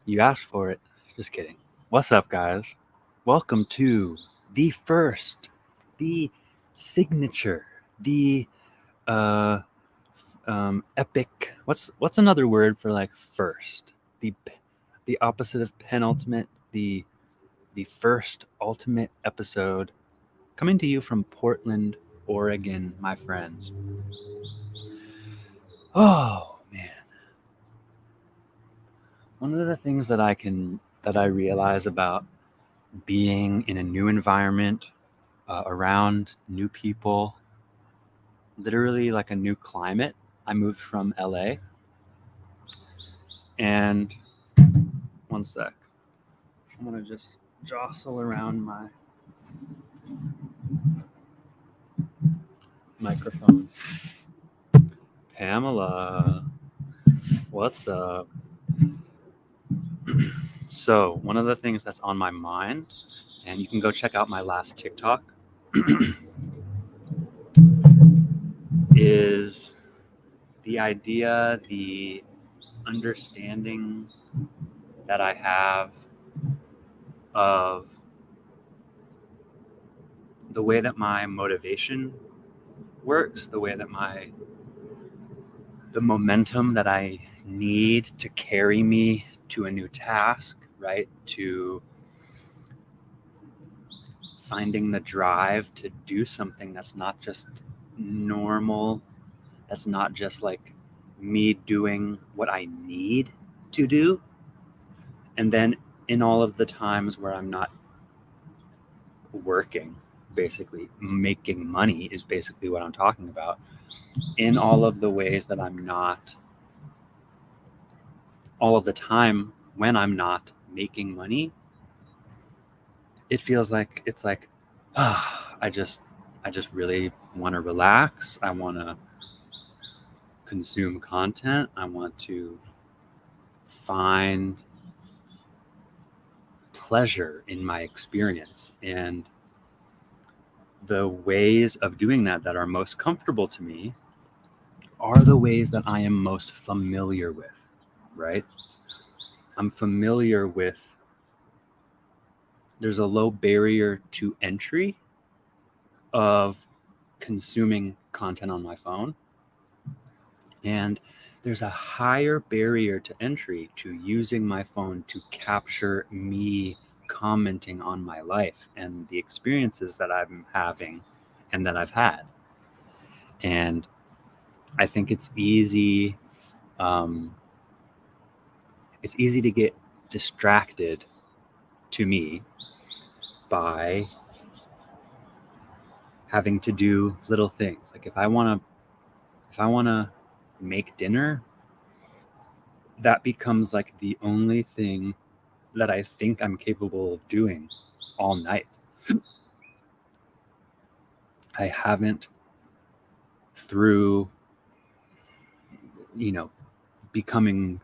You asked for it. Just kidding. What's up, guys? Welcome to the first, the signature, the uh, epic. What's another word for like first? The opposite of penultimate. The first ultimate episode coming to you from Portland, Oregon, my friends. Oh man, one of the things that I realize about being in a new environment, around new people, literally like a new climate. I moved from LA, and one sec, I'm gonna just jostle around my microphone. Pamela, what's up? So, one of the things that's on my mind, and you can go check out my last TikTok, is the idea, the understanding that I have of the way that my motivation works, the way that the momentum that I need to carry me to a new task, right? To finding the drive to do something that's not just normal, that's not just like me doing what I need to do. And then in all of the times where I'm not working, basically making money is basically what I'm talking about. In all of the ways that I'm not, all of the time when I'm not making money, it feels like it's like, I just really want to relax. I want to consume content. I want to find pleasure in my experience. And the ways of doing that are most comfortable to me are the ways that I am most familiar with, right? I'm familiar with, there's a low barrier to entry of consuming content on my phone. And there's a higher barrier to entry to using my phone to capture me commenting on my life and the experiences that I'm having and that I've had. And I think it's easy to get distracted, to me, by having to do little things. Like if I want to make dinner, that becomes like the only thing that I think I'm capable of doing all night. I haven't, through,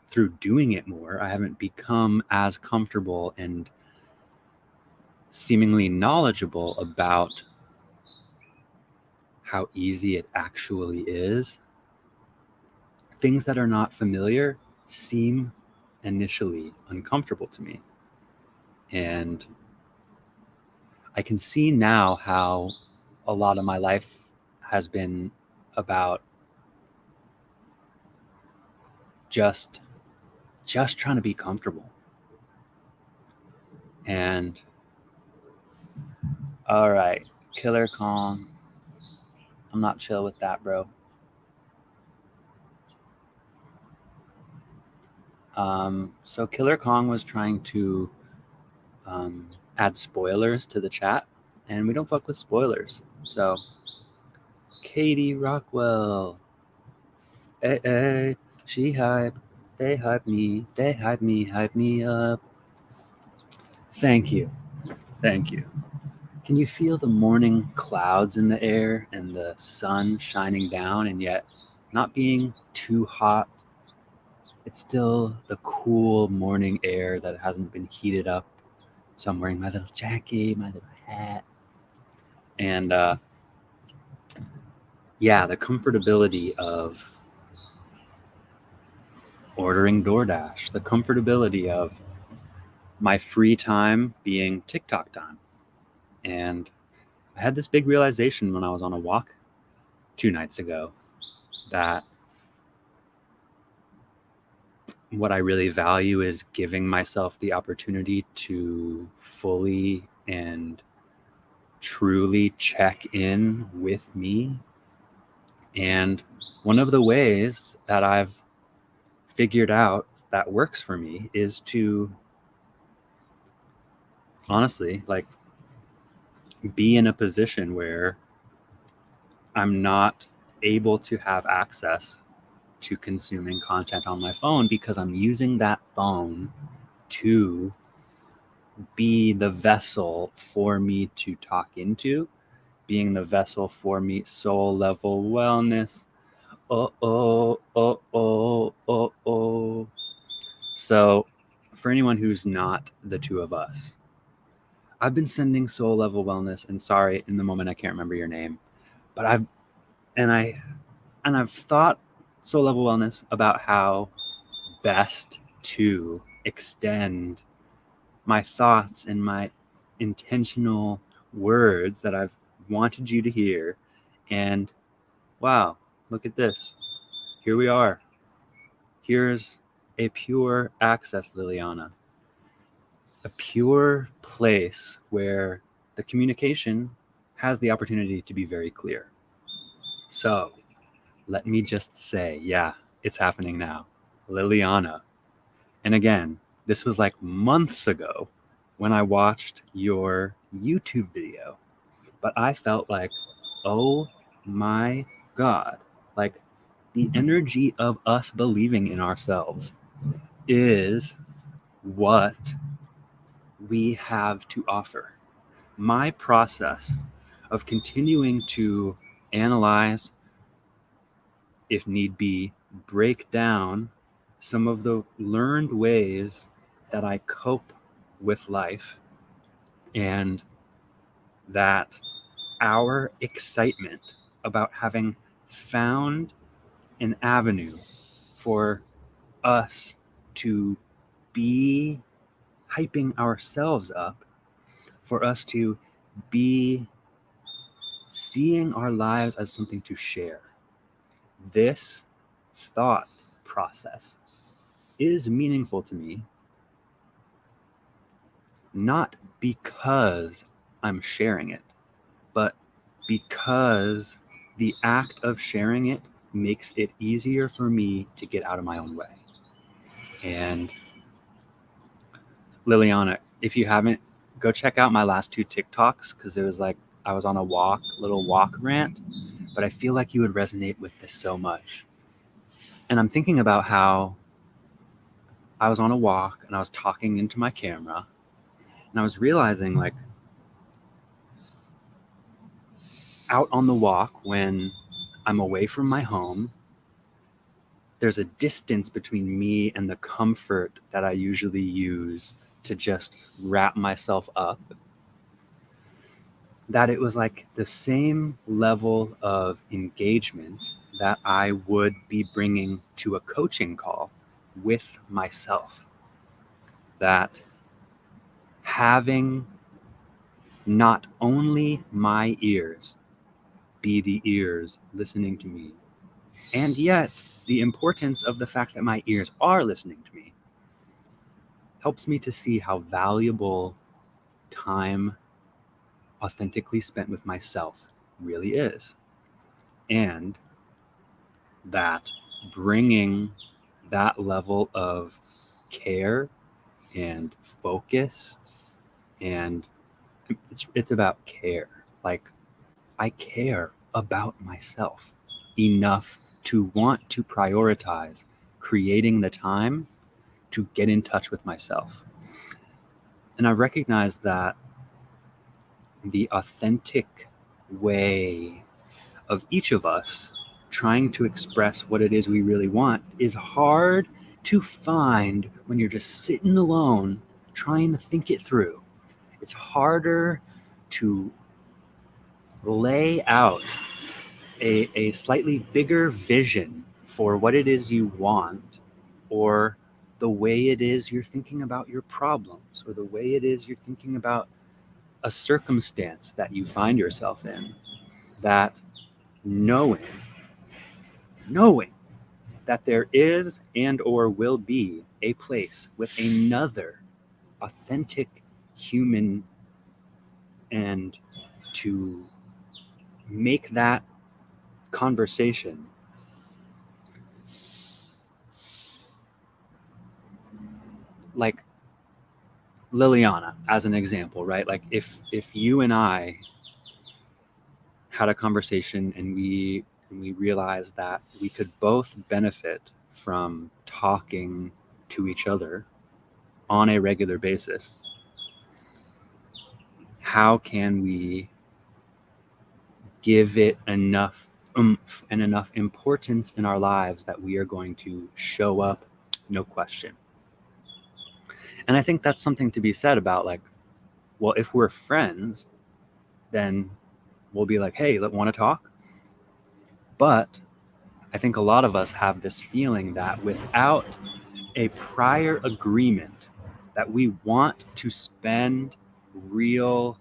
through doing it more, I haven't become as comfortable and seemingly knowledgeable about how easy it actually is. Things that are not familiar seem initially uncomfortable to me. And I can see now how a lot of my life has been about just trying to be comfortable. And all right, Killer Kong, I'm not chill with that, bro. So Killer Kong was trying to add spoilers to the chat, and we don't fuck with spoilers. So Katie Rockwell, hey, she hype, they hype me, hype me up. Thank you. Can you feel the morning clouds in the air and the sun shining down, and yet not being too hot? It's still the cool morning air that hasn't been heated up. So I'm wearing my little jacket, my little hat. And yeah, the comfortability of ordering DoorDash, the comfortability of my free time being TikTok time. And I had this big realization when I was on a walk 2 nights ago that what I really value is giving myself the opportunity to fully and truly check in with me. And one of the ways that I've figured out that works for me is to honestly, like, be in a position where I'm not able to have access to consuming content on my phone because I'm using that phone to be the vessel for me to talk into, being the vessel for me, soul level wellness. Oh. So, for anyone who's not the two of us, I've been sending soul level wellness, and sorry, in the moment I can't remember your name, but I've thought soul level wellness about how best to extend my thoughts and my intentional words that I've wanted you to hear. And wow, look at this. Here we are. Here's a pure access, Liliana. A pure place where the communication has the opportunity to be very clear. So let me just say, yeah, it's happening now. Liliana. And again, this was like months ago when I watched your YouTube video, but I felt like, oh my God, like the energy of us believing in ourselves is what we have to offer. My process of continuing to analyze, if need be, break down some of the learned ways that I cope with life, and that our excitement about having found an avenue for us to be hyping ourselves up, for us to be seeing our lives as something to share. This thought process is meaningful to me, not because I'm sharing it, but because the act of sharing it makes it easier for me to get out of my own way. And Liliana, if you haven't, go check out my last 2 TikToks, because it was like I was on a little walk rant, but I feel like you would resonate with this so much. And I'm thinking about how I was on a walk and I was talking into my camera, and I was realizing, like, out on the walk when I'm away from my home, there's a distance between me and the comfort that I usually use to just wrap myself up, that it was like the same level of engagement that I would be bringing to a coaching call with myself. That having not only my ears be the ears listening to me, and yet the importance of the fact that my ears are listening to me, helps me to see how valuable time authentically spent with myself really is. And that bringing that level of care and focus, and it's about care. Like, I care about myself enough to want to prioritize creating the time to get in touch with myself. And I recognize that the authentic way of each of us trying to express what it is we really want is hard to find when you're just sitting alone trying to think it through. It's harder to lay out a slightly bigger vision for what it is you want, or the way it is you're thinking about your problems, or the way it is you're thinking about a circumstance that you find yourself in, that knowing that there is and or will be a place with another authentic human, and to make that conversation like Liliana as an example, right? Like if you and I had a conversation and we realized that we could both benefit from talking to each other on a regular basis, how can we give it enough oomph and enough importance in our lives that we are going to show up, no question? And I think that's something to be said about, like, well, if we're friends, then we'll be like, hey, want to talk? But I think a lot of us have this feeling that without a prior agreement that we want to spend real,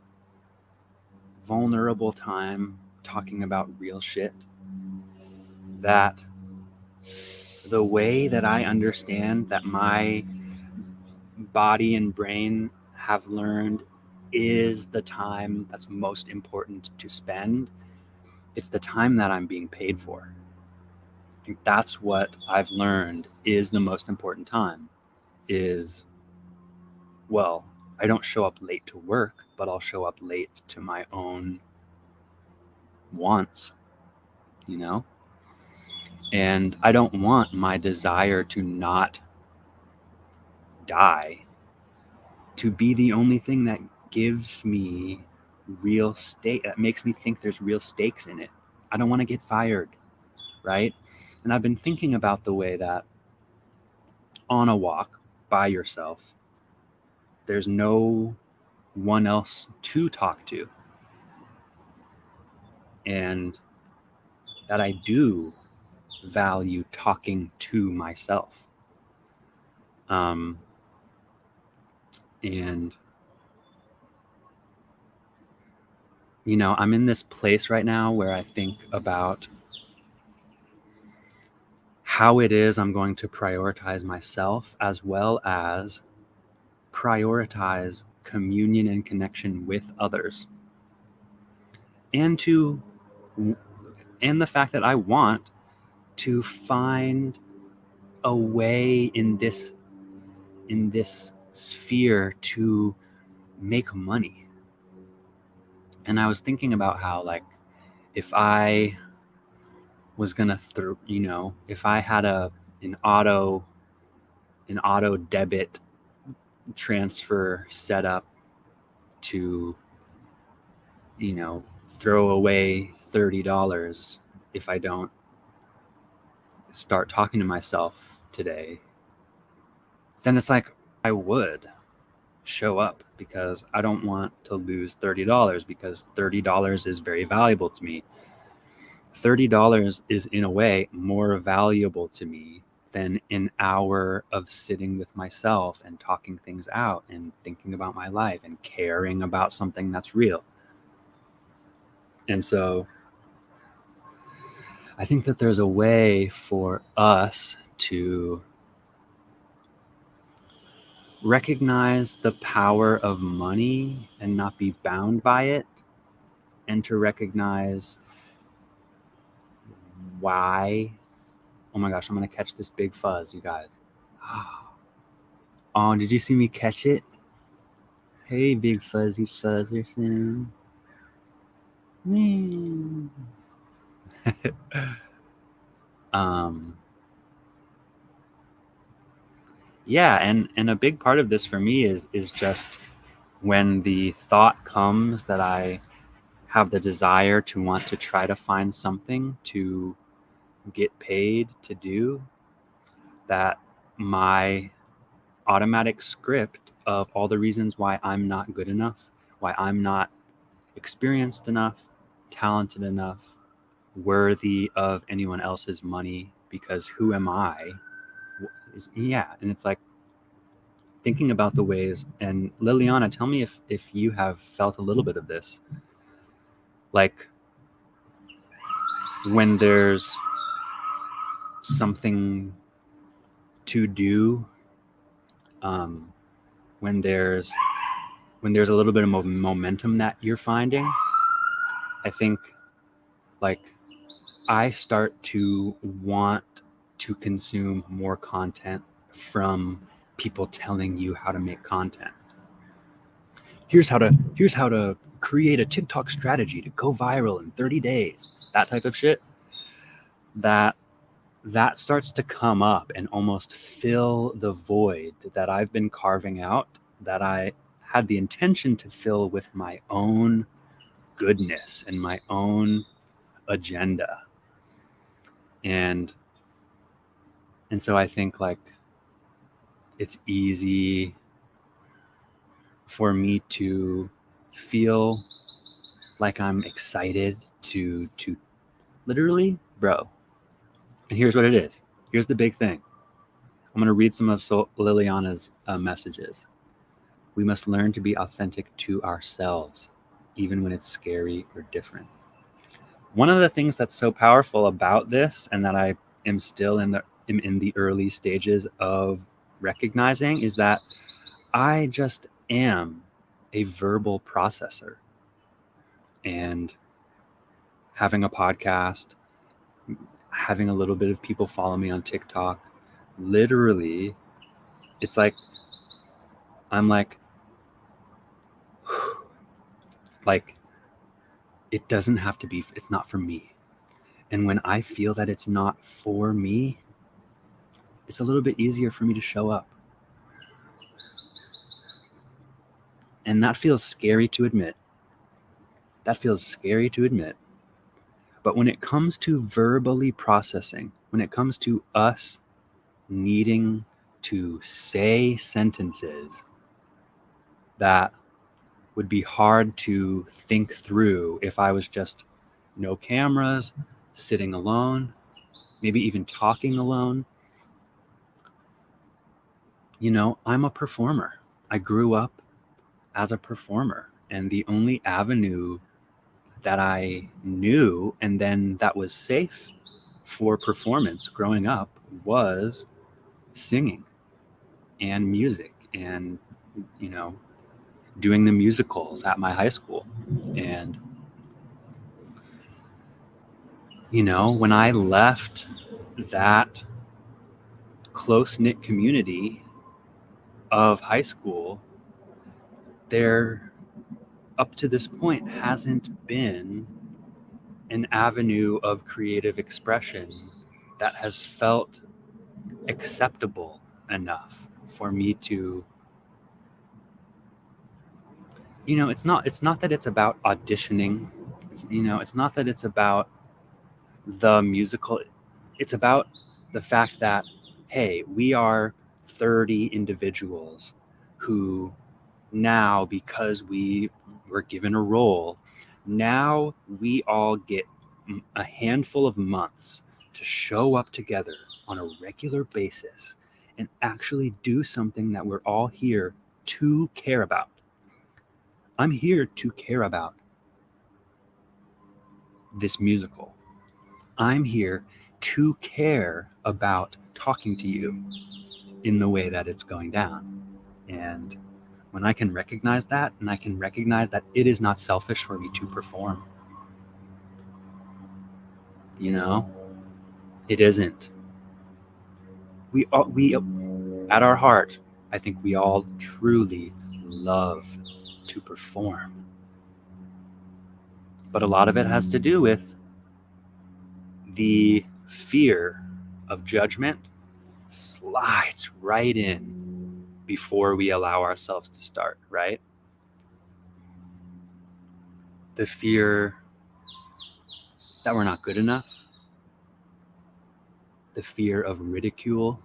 vulnerable time talking about real shit, that the way that I understand that my body and brain have learned is the time that's most important to spend, it's the time that I'm being paid for. I think that's what I've learned is the most important time. Is, well, I don't show up late to work, but I'll show up late to my own wants, you know? And I don't want my desire to not die to be the only thing that gives me real stake, that makes me think there's real stakes in it. I don't want to get fired, right? And I've been thinking about the way that on a walk by yourself, there's no one else to talk to. And that I do value talking to myself. And, you know, I'm in this place right now where I think about how it is I'm going to prioritize myself, as well as prioritize communion and connection with others. And the fact that I want to find a way in this sphere to make money. And I was thinking about how, like, if I was gonna if I had an auto debit transfer set up to, throw away $30 if I don't start talking to myself today, then it's like I would show up, because I don't want to lose $30, because $30 is very valuable to me. $30 is, in a way, more valuable to me than an hour of sitting with myself and talking things out and thinking about my life and caring about something that's real. And so I think that there's a way for us to recognize the power of money and not be bound by it, and to recognize why. Oh my gosh, I'm gonna catch this big fuzz, you guys. Oh, did you see me catch it? Hey, big fuzzy fuzzerson. Yeah, and a big part of this for me is just when the thought comes that I have the desire to want to try to find something to get paid to do, that my automatic script of all the reasons why I'm not good enough, why I'm not experienced enough, talented enough, worthy of anyone else's money, because who am I? And it's like thinking about the ways, and Liliana, tell me if you have felt a little bit of this, like when there's something to do, um, when there's a little bit of momentum that you're finding, I think like I start to want to consume more content from people telling you how to make content. Here's how to create a TikTok strategy to go viral in 30 days. That type of shit. That starts to come up and almost fill the void that I've been carving out, that I had the intention to fill with my own goodness and my own agenda. And so I think like it's easy for me to feel like I'm excited to literally, bro. And here's what it is. Here's the big thing. I'm going to read some of Liliana's messages. We must learn to be authentic to ourselves, even when it's scary or different. One of the things that's so powerful about this, and that I am still in the early stages of recognizing, is that I just am a verbal processor. And having a podcast, having a little bit of people follow me on TikTok, literally, it's like, I'm like it doesn't have to be, it's not for me. And when I feel that it's not for me, it's a little bit easier for me to show up. And that feels scary to admit. But when it comes to verbally processing, when it comes to us needing to say sentences that would be hard to think through if I was just no cameras, sitting alone, maybe even talking alone. You know, I'm a performer. I grew up as a performer, and the only avenue that I knew and then that was safe for performance growing up was singing and music and, you know, doing the musicals at my high school. And, you know, when I left that close-knit community of high school, there, up to this point, hasn't been an avenue of creative expression that has felt acceptable enough for me to, you know, it's not that it's about auditioning. It's not that it's about the musical. It's about the fact that, hey, we are 30 individuals who now, because we were given a role, now we all get a handful of months to show up together on a regular basis and actually do something that we're all here to care about. I'm here to care about this musical. I'm here to care about talking to you in the way that it's going down. And when I can recognize that, and I can recognize that it is not selfish for me to perform, you know, it isn't. We at our heart, I think we all truly love to perform. But a lot of it has to do with the fear of judgment slides right in before we allow ourselves to start, right? The fear that we're not good enough, the fear of ridicule.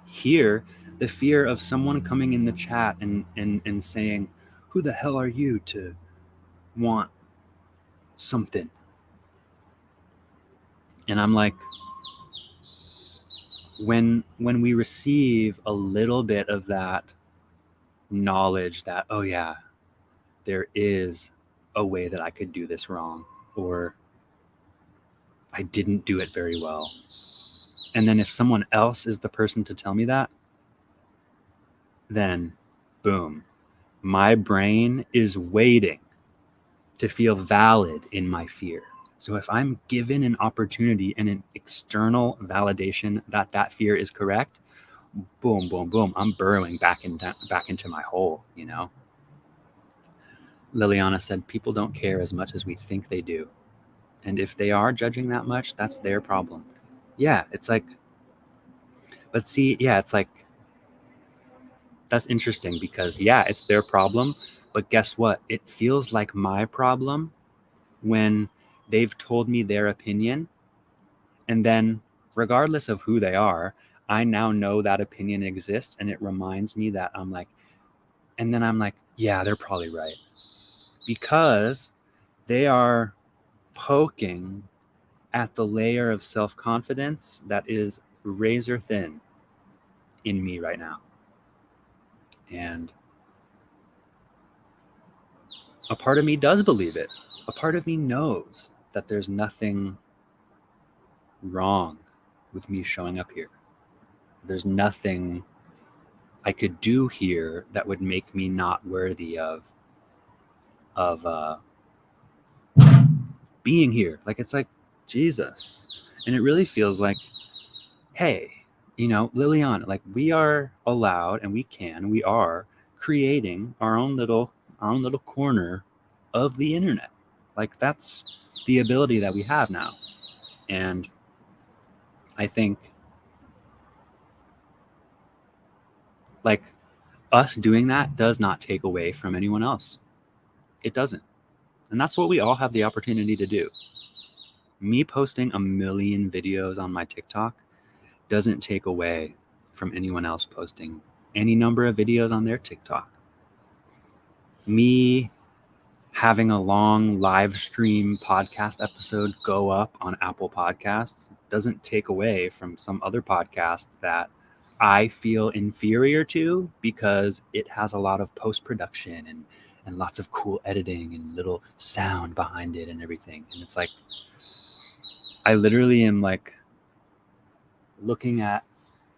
Here, the fear of someone coming in the chat and saying, who the hell are you to want something? And I'm like, when we receive a little bit of that knowledge that, oh yeah, there is a way that I could do this wrong, or I didn't do it very well. And then if someone else is the person to tell me that, then boom, my brain is waiting to feel valid in my fear. So if I'm given an opportunity and an external validation that that fear is correct, boom, boom, boom, I'm burrowing back into my hole, you know? Liliana said, people don't care as much as we think they do. And if they are judging that much, that's their problem. Yeah, it's like, but see, yeah, it's like, that's interesting because, yeah, it's their problem. But guess what? It feels like my problem when they've told me their opinion. And then, regardless of who they are, I now know that opinion exists. And it reminds me that I'm like, and then I'm like, yeah, they're probably right. Because they are poking at the layer of self-confidence that is razor thin in me right now. And a part of me does believe it. A part of me knows that there's nothing wrong with me showing up here. There's nothing I could do here that would make me not worthy of being here. Like, it's like, Jesus. And it really feels like, hey, you know, Liliana, like, we are allowed, and we are creating our own little corner of the internet. Like, that's the ability that we have now. And I think, like, us doing that does not take away from anyone else. It doesn't. And that's what we all have the opportunity to do. Me posting a million videos on my TikTok doesn't take away from anyone else posting any number of videos on their TikTok. Me having a long live stream podcast episode go up on Apple Podcasts doesn't take away from some other podcast that I feel inferior to because it has a lot of post-production and lots of cool editing and little sound behind it and everything. And it's like, I literally am like looking at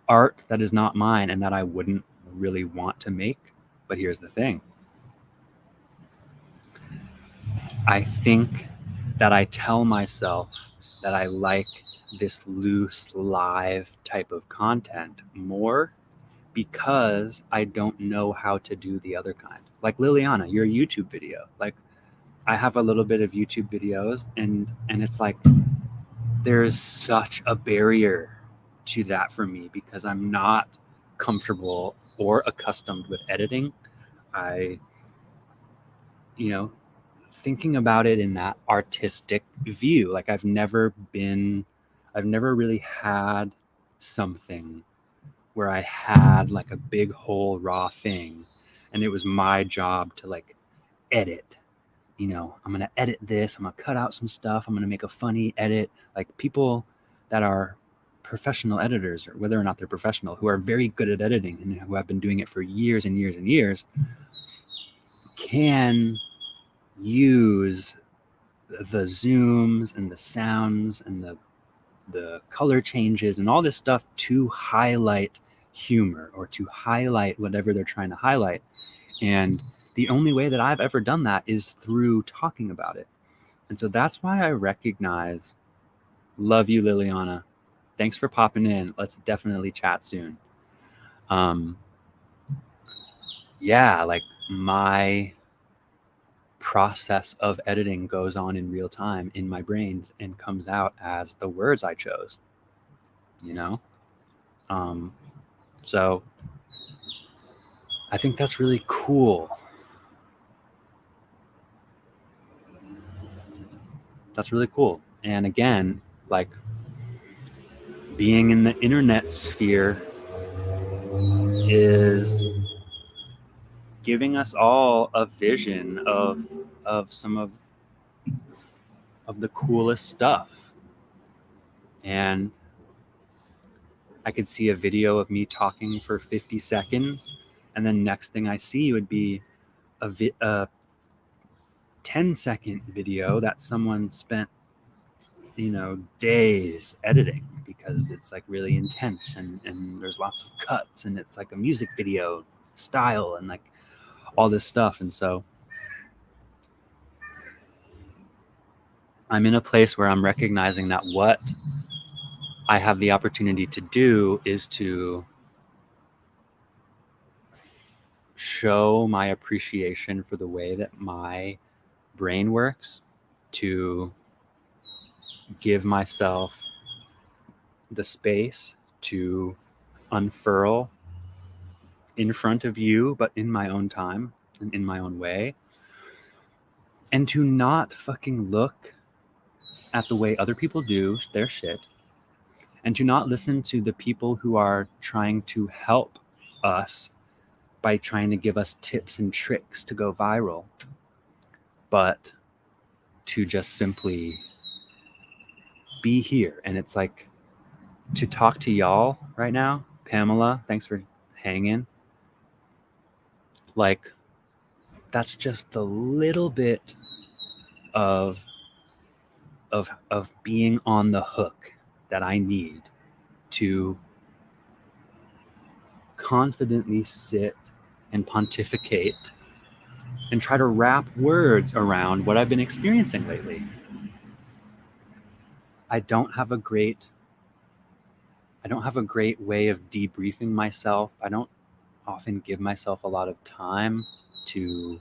art that is not mine and that I wouldn't really want to make. But here's the thing. I think that I tell myself that I like this loose live type of content more because I don't know how to do the other kind. Like Liliana, your YouTube video. Like, I have a little bit of YouTube videos and it's like there's such a barrier to that for me because I'm not comfortable or accustomed with editing. I, you know, thinking about it in that artistic view, like I've never really had something where I had like a big whole raw thing and it was my job to like edit. You know, I'm going to edit this, I'm going to cut out some stuff, I'm going to make a funny edit. Like, people that are professional editors, or whether or not they're professional, who are very good at editing and who have been doing it for years and years and years, can use the zooms and the sounds and the color changes and all this stuff to highlight humor or to highlight whatever they're trying to highlight. And the only way that I've ever done that is through talking about it. And so that's why I recognize, love you, Liliana. Thanks for popping in. Let's definitely chat soon. Yeah, like, my process of editing goes on in real time in my brain and comes out as the words I chose, you know? So I think that's really cool. That's really cool. And again, like, being in the internet sphere is giving us all a vision of some of the coolest stuff. And I could see a video of me talking for 50 seconds, and then next thing I see would be a 10-second video that someone spent, days editing, because it's like really intense, and there's lots of cuts, and it's like a music video style and like all this stuff. And so I'm in a place where I'm recognizing that what I have the opportunity to do is to show my appreciation for the way that my brain works, to give myself the space to unfurl in front of you, but in my own time and in my own way, and to not fucking look at the way other people do their shit, and to not listen to the people who are trying to help us by trying to give us tips and tricks to go viral, but to just simply be here. And it's like, to talk to y'all right now, Pamela, thanks for hanging. Like, that's just the little bit of being on the hook that I need to confidently sit and pontificate and try to wrap words around what I've been experiencing lately. I don't have a great way of debriefing myself. I don't often give myself a lot of time to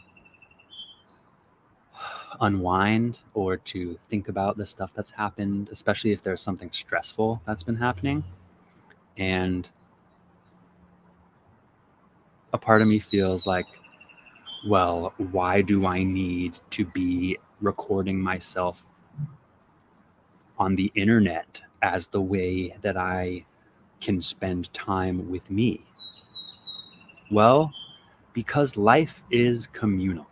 unwind or to think about the stuff that's happened, especially if there's something stressful that's been happening. And a part of me feels like, well, why do I need to be recording myself on the internet as the way that I can spend time with me? Well, because life is communal.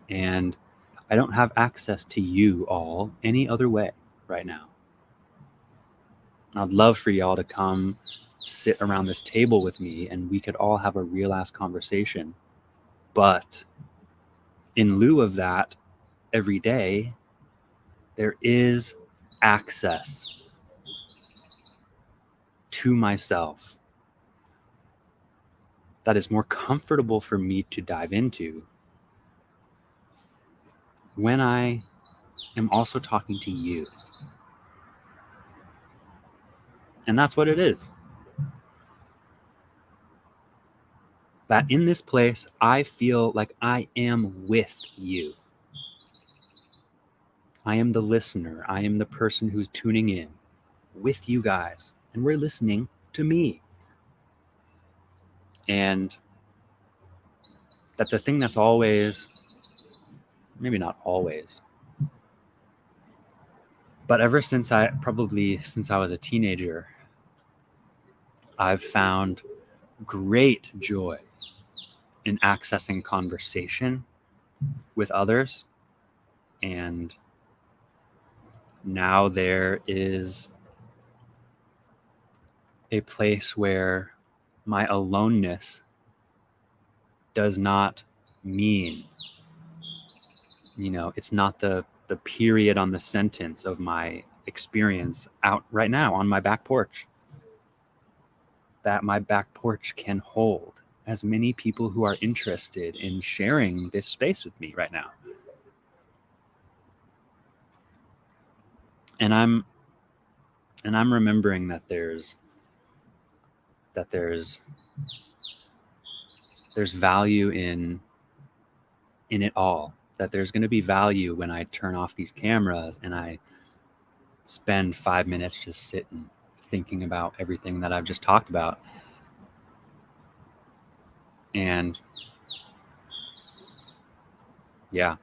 And I don't have access to you all any other way right now. I'd love for y'all to come sit around this table with me and we could all have a real ass conversation. But in lieu of that, every day, there is access to myself that is more comfortable for me to dive into when I am also talking to you. And that's what it is. That in this place, I feel like I am with you. I am the listener. I am the person who's tuning in with you guys. And we're listening to me. And that the thing that's always, maybe not always, but ever since I was a teenager, I've found great joy in accessing conversation with others. And now there is a place where my aloneness does not mean, it's not the period on the sentence of my experience out right now on my back porch. That my back porch can hold as many people who are interested in sharing this space with me right now. And I'm remembering that there's value in it all. That there's going to be value when I turn off these cameras and I spend 5 minutes just sitting thinking about everything that I've just talked about. And yeah,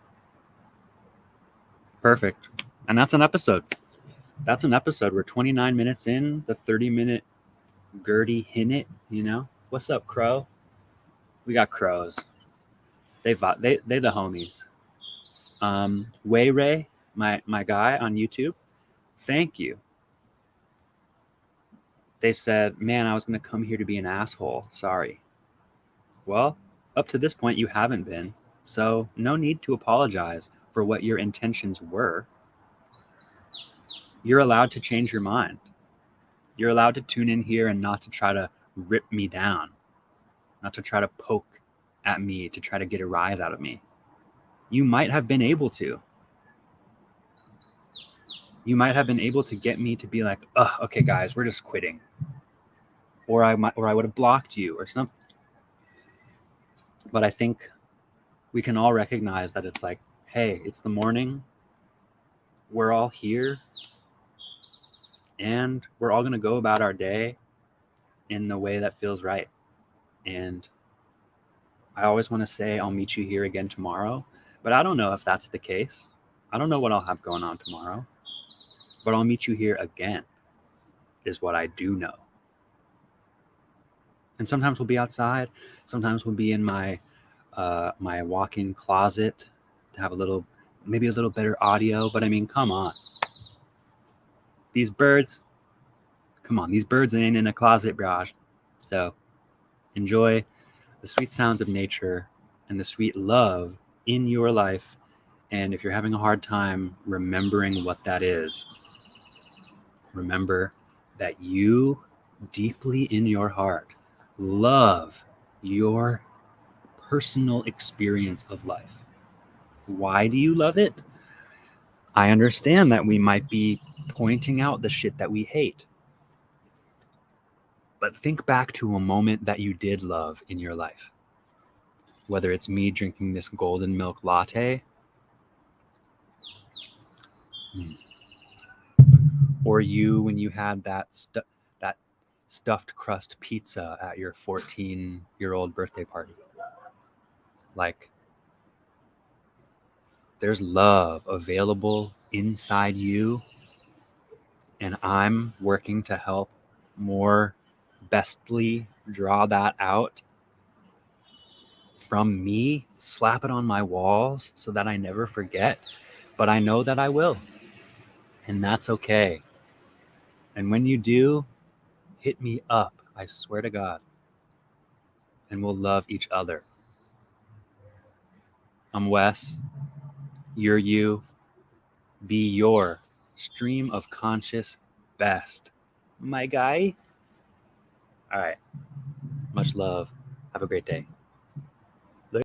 perfect. And that's an episode. We're 29 minutes in, the 30-minute Gertie Hinnett, What's up, Crow? We got crows. They the homies. Way Ray, my guy on YouTube, thank you They said, man, I was going to come here to be an asshole. Sorry. Well, up to this point, you haven't been. So no need to apologize for what your intentions were. You're allowed to change your mind. You're allowed to tune in here and not to try to rip me down, not to try to poke at me, to try to get a rise out of me. You might have been able to. You might have been able to get me to be like, oh, okay, guys, we're just quitting. Or I would have blocked you or something. But I think we can all recognize that it's like, hey, it's the morning. We're all here. And we're all going to go about our day in the way that feels right. And I always want to say I'll meet you here again tomorrow. But I don't know if that's the case. I don't know what I'll have going on tomorrow. But I'll meet you here again is what I do know. And sometimes we'll be outside. Sometimes we'll be in my my walk-in closet to have maybe a little better audio. But I mean, come on. These birds ain't in a closet, braj. So enjoy the sweet sounds of nature and the sweet love in your life. And if you're having a hard time remembering what that is, remember that you deeply in your heart love your personal experience of life. Why do you love it? I understand that we might be pointing out the shit that we hate. But think back to a moment that you did love in your life. Whether it's me drinking this golden milk latte, or you when you had that stuffed crust pizza at your 14-year-old birthday party. Like, there's love available inside you, and I'm working to help more bestly draw that out from me, slap it on my walls so that I never forget. But I know that I will, and that's okay. And when you do, hit me up, I swear to God, and we'll love each other. I'm Wes. You're you. Be your stream of conscious best, my guy. All right. Much love. Have a great day.